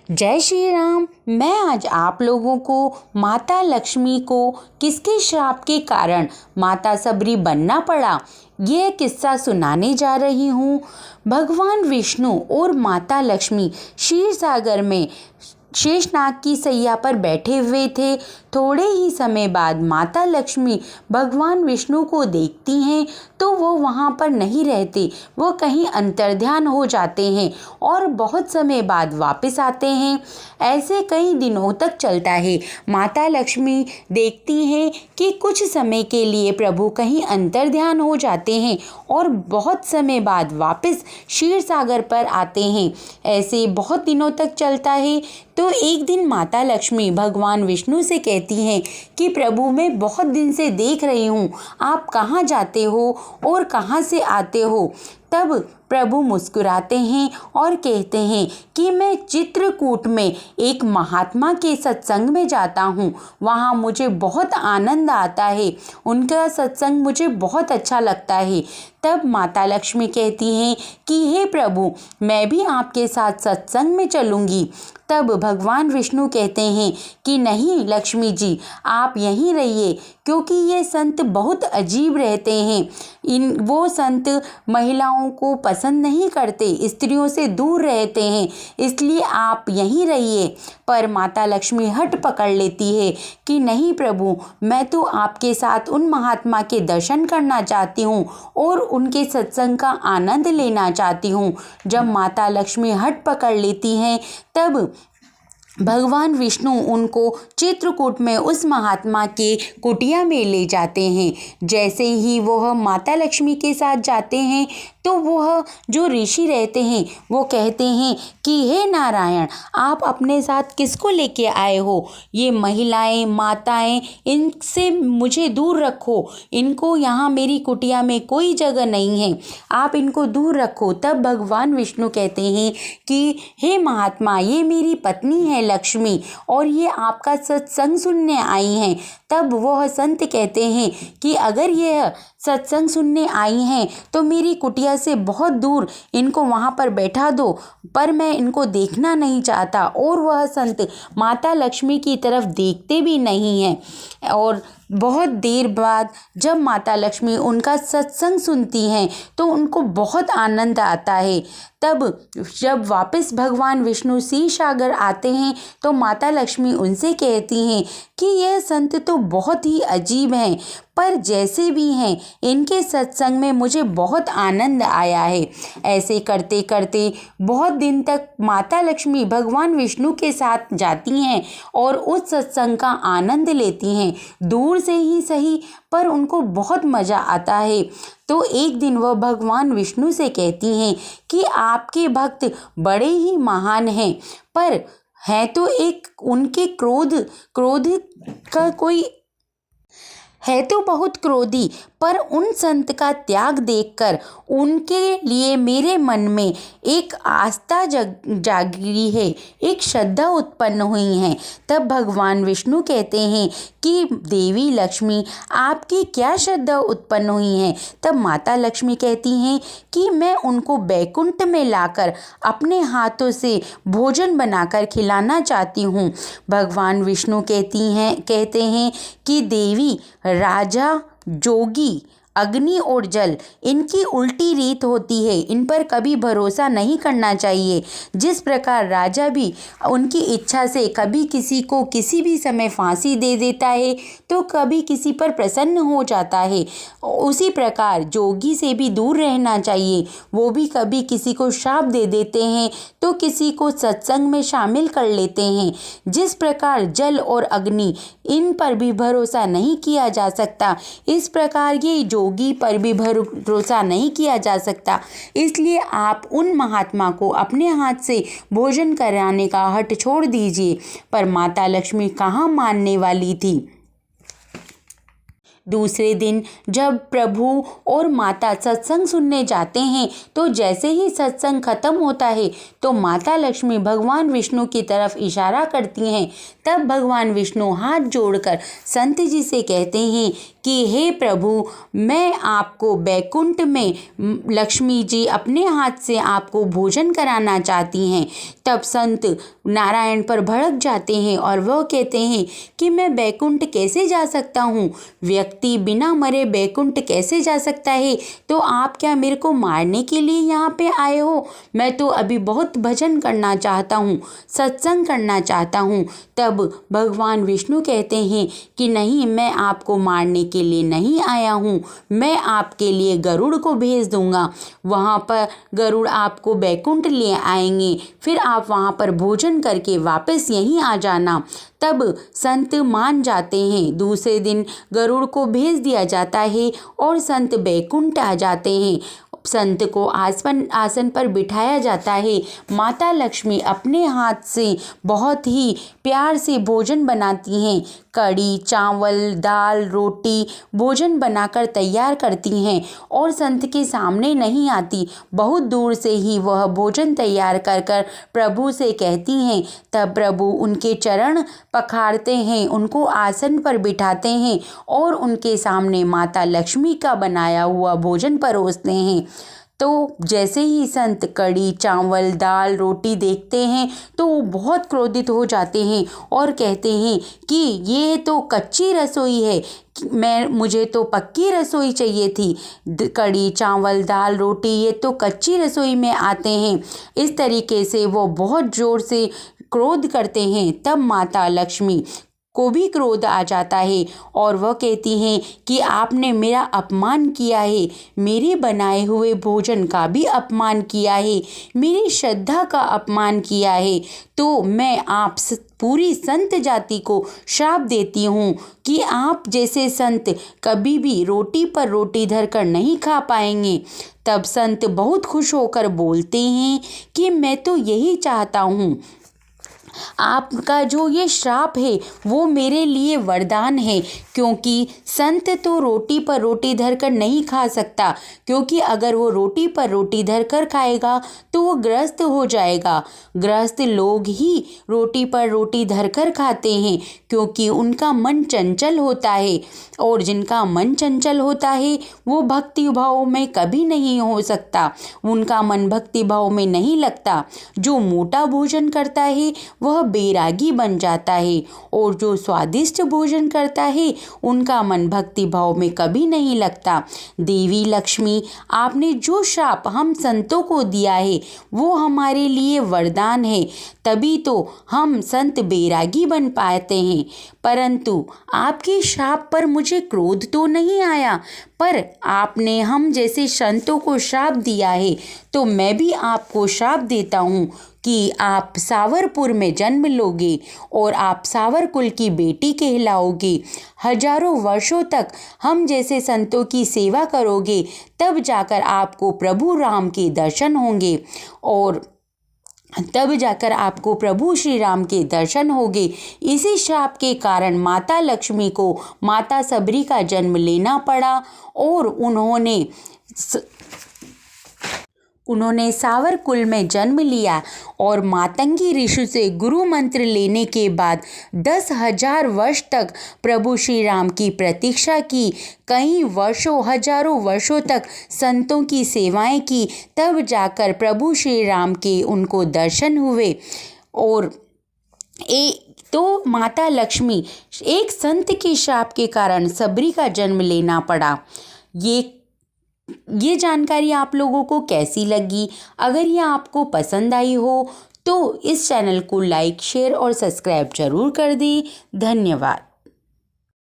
जय श्री राम। मैं आज आप लोगों को माता लक्ष्मी को किसके श्राप के कारण माता सबरी बनना पड़ा, ये किस्सा सुनाने जा रही हूँ। भगवान विष्णु और माता लक्ष्मी क्षीर सागर में शेषनाग की सैया पर बैठे हुए थे। थोड़े ही समय बाद माता लक्ष्मी भगवान विष्णु को देखती हैं तो वो वहाँ पर नहीं रहते, वो कहीं अंतर्ध्यान हो जाते हैं और बहुत समय बाद वापस आते हैं। ऐसे कई दिनों तक चलता है। माता लक्ष्मी देखती हैं कि कुछ समय के लिए प्रभु कहीं अंतर्ध्यान हो जाते हैं और बहुत समय बाद वापस क्षीर सागर पर आते हैं। ऐसे बहुत दिनों तक चलता है। तो एक दिन माता लक्ष्मी भगवान विष्णु से कहती हैं कि प्रभु, मैं बहुत दिन से देख रही हूँ, आप कहाँ जाते हो और कहाँ से आते हो। तब प्रभु मुस्कुराते हैं और कहते हैं कि मैं चित्रकूट में एक महात्मा के सत्संग में जाता हूँ, वहाँ मुझे बहुत आनंद आता है, उनका सत्संग मुझे बहुत अच्छा लगता है। तब माता लक्ष्मी कहती हैं कि हे प्रभु, मैं भी आपके साथ सत्संग में चलूँगी। तब भगवान विष्णु कहते हैं कि नहीं लक्ष्मी जी, आप यहीं रहिए, क्योंकि ये संत बहुत अजीब रहते हैं। वो संत महिलाओं को पसंद नहीं करते, स्त्रियों से दूर रहते हैं, इसलिए आप यहीं रहिए। पर माता लक्ष्मी हट पकड़ लेती है कि नहीं प्रभु, मैं तो आपके साथ उन महात्मा के दर्शन करना चाहती हूँ और उनके सत्संग का आनंद लेना चाहती हूँ। जब माता लक्ष्मी हट पकड़ लेती हैं तब भगवान विष्णु उनको चित्रकूट में उस महात्मा के कुटिया में ले जाते हैं। जैसे ही वह माता लक्ष्मी के साथ जाते हैं तो वह जो ऋषि रहते हैं वो कहते हैं कि हे नारायण, आप अपने साथ किसको लेके आए हो? ये महिलाएं, माताएं, इनसे मुझे दूर रखो, इनको यहाँ मेरी कुटिया में कोई जगह नहीं है, आप इनको दूर रखो। तब भगवान विष्णु कहते हैं कि हे महात्मा, ये मेरी पत्नी है लक्ष्मी और ये आपका सत्संग सुनने आई हैं। तब वह संत कहते हैं कि अगर यह सत्संग सुनने आई हैं तो मेरी कुटिया से बहुत दूर इनको वहाँ पर बैठा दो, पर मैं इनको देखना नहीं चाहता। और वह संत माता लक्ष्मी की तरफ देखते भी नहीं हैं। और बहुत देर बाद जब माता लक्ष्मी उनका सत्संग सुनती हैं तो उनको बहुत आनंद आता है। तब जब वापस भगवान विष्णु क्षीर सागर आते हैं तो माता लक्ष्मी उनसे कहती हैं कि यह संत तो बहुत ही अजीब हैं, पर जैसे भी हैं इनके सत्संग में मुझे बहुत आनंद आया है। ऐसे करते करते बहुत दिन तक माता लक्ष्मी भगवान विष्णु के साथ जाती हैं और उस सत्संग का आनंद लेती हैं, दूर से ही सही, पर उनको बहुत मज़ा आता है। तो एक दिन वह भगवान विष्णु से कहती हैं कि आपके भक्त बड़े ही महान हैं, पर है तो एक उनके क्रोध का कोई है तो बहुत क्रोधी, पर उन संत का त्याग देखकर उनके लिए मेरे मन में एक आस्था जागी है, एक श्रद्धा उत्पन्न हुई है। तब भगवान विष्णु कहते हैं कि देवी लक्ष्मी, आपकी क्या श्रद्धा उत्पन्न हुई है? तब माता लक्ष्मी कहती हैं कि मैं उनको बैकुंठ में लाकर अपने हाथों से भोजन बनाकर खिलाना चाहती हूँ। भगवान विष्णु कहते हैं कि देवी, राजा, जोगी, अग्नि और जल, इनकी उल्टी रीत होती है, इन पर कभी भरोसा नहीं करना चाहिए। जिस प्रकार राजा भी उनकी इच्छा से कभी किसी को किसी भी समय फांसी दे देता है तो कभी किसी पर प्रसन्न हो जाता है, उसी प्रकार जोगी से भी दूर रहना चाहिए। वो भी कभी किसी को श्राप दे देते हैं तो किसी को सत्संग में शामिल कर लेते हैं। जिस प्रकार जल और अग्नि, इन पर भी भरोसा नहीं किया जा सकता, इस प्रकार ये जोगी पर भी भरोसा नहीं किया जा सकता। इसलिए आप उन महात्मा को अपने हाथ से भोजन कराने का हठ छोड़ दीजिए। पर माता लक्ष्मी कहाँ मानने वाली थी। दूसरे दिन जब प्रभु और माता सत्संग सुनने जाते हैं तो जैसे ही सत्संग खत्म होता है तो माता लक्ष्मी भगवान विष्णु की तरफ इशारा करती हैं। तब भगवान विष्णु हाथ जोड़कर संत जी से कहते हैं कि हे प्रभु, मैं आपको बैकुंठ में लक्ष्मी जी अपने हाथ से आपको भोजन कराना चाहती हैं। तब संत नारायण पर भड़क जाते हैं और वह कहते हैं कि मैं बैकुंठ कैसे जा सकता हूँ? व्यक्ति बिना मरे बैकुंठ कैसे जा सकता है? तो आप क्या मेरे को मारने के लिए यहाँ पे आए हो? मैं तो अभी बहुत भजन करना चाहता हूँ, सत्संग करना चाहता हूँ। तब भगवान विष्णु कहते हैं कि नहीं, मैं आपको मारने के लिए नहीं आया हूँ, मैं आपके लिए गरुड़ को भेज दूँगा। वहाँ पर गरुड़ आपको बैकुंठ ले आएंगे, फिर आप वहाँ पर भोजन करके वापस यहीं आ जाना। तब संत मान जाते हैं। दूसरे दिन गरुड़ को भेज दिया जाता है और संत बैकुंठ आ जाते हैं। संत को आसन पर बिठाया जाता है। माता लक्ष्मी अपने हाथ से बहुत ही प्यार से भोजन बनाती हैं। कढ़ी, चावल, दाल, रोटी भोजन बनाकर तैयार करती हैं और संत के सामने नहीं आती, बहुत दूर से ही वह भोजन तैयार कर कर प्रभु से कहती हैं। तब प्रभु उनके चरण पखारते हैं, उनको आसन पर बिठाते हैं और उनके सामने माता लक्ष्मी का बनाया हुआ भोजन परोसते हैं। तो जैसे ही संत कढ़ी, चावल, दाल, रोटी देखते हैं तो वो बहुत क्रोधित हो जाते हैं और कहते हैं कि ये तो कच्ची रसोई है, मुझे तो पक्की रसोई चाहिए थी। कढ़ी, चावल, दाल, रोटी ये तो कच्ची रसोई में आते हैं। इस तरीके से वो बहुत ज़ोर से क्रोध करते हैं। तब माता लक्ष्मी को भी क्रोध आ जाता है और वह कहती हैं कि आपने मेरा अपमान किया है, मेरे बनाए हुए भोजन का भी अपमान किया है, मेरी श्रद्धा का अपमान किया है। तो मैं आप पूरी संत जाति को श्राप देती हूँ कि आप जैसे संत कभी भी रोटी पर रोटी धरकर नहीं खा पाएंगे। तब संत बहुत खुश होकर बोलते हैं कि मैं तो यही चाहता हूँ, आपका जो ये श्राप है वो मेरे लिए वरदान है, क्योंकि संत तो रोटी पर रोटी धरकर नहीं खा सकता, क्योंकि अगर वो रोटी पर रोटी धरकर खाएगा तो वो ग्रस्त हो जाएगा। ग्रस्त लोग ही रोटी पर रोटी धरकर खाते हैं क्योंकि उनका मन चंचल होता है, और जिनका मन चंचल होता है वो भक्ति भाव में कभी नहीं हो सकता, उनका मन भक्ति भाव में नहीं लगता। जो मोटा भोजन करता है वह बैरागी बन जाता है, और जो स्वादिष्ट भोजन करता है उनका मन भक्ति भाव में कभी नहीं लगता। देवी लक्ष्मी, आपने जो श्राप हम संतों को दिया है वो हमारे लिए वरदान है, तभी तो हम संत बैरागी बन पाते हैं। परंतु आपके श्राप पर मुझे क्रोध तो नहीं आया, पर आपने हम जैसे संतों को श्राप दिया है, तो मैं भी आपको श्राप देता हूँ कि आप सावरपुर में जन्म लोगे और आप सावर कुल की बेटी कहलाओगे। हजारों वर्षों तक हम जैसे संतों की सेवा करोगे, तब जाकर आपको प्रभु राम के दर्शन होंगे, और तब जाकर आपको प्रभु श्री राम के दर्शन होंगे। इसी श्राप के कारण माता लक्ष्मी को माता सबरी का जन्म लेना पड़ा, और उन्होंने सावर कुल में जन्म लिया और मातंगी ऋषि से गुरु मंत्र लेने के बाद 10,000 वर्ष तक प्रभु श्री राम की प्रतीक्षा की। कई वर्षों, हजारों वर्षों तक संतों की सेवाएं की, तब जाकर प्रभु श्री राम के उनको दर्शन हुए। और तो माता लक्ष्मी, एक संत के श्राप के कारण सबरी का जन्म लेना पड़ा। ये जानकारी आप लोगों को कैसी लगी? अगर ये आपको पसंद आई हो तो इस चैनल को लाइक, शेयर और सब्सक्राइब जरूर कर दें। धन्यवाद।